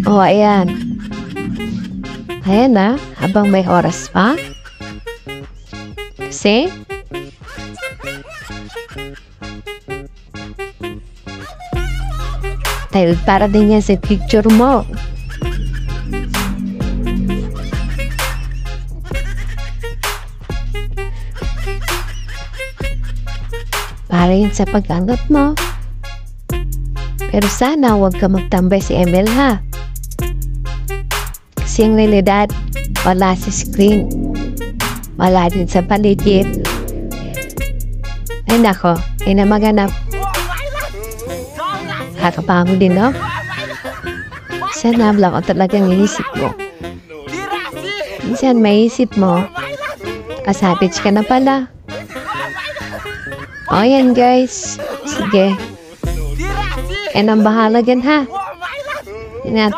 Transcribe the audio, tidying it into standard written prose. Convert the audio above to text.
Oh, ayan. Ayan na, habang may oras pa. Kasi, dahil para din yan sa picture mo. Para yun sa pag-angat mo. Pero sana huwag ka magtambay si Emil, ha? Kasi ang realidad, wala sa screen. Wala din sa paligid. Ay nako, ay na maganap. Nakakapangod din, no? Sana lang ang talagang inisip mo. Minsan may isip mo, savage ka na pala. O yan guys, sige. Yan ang bahala dyan, ha? Ingat,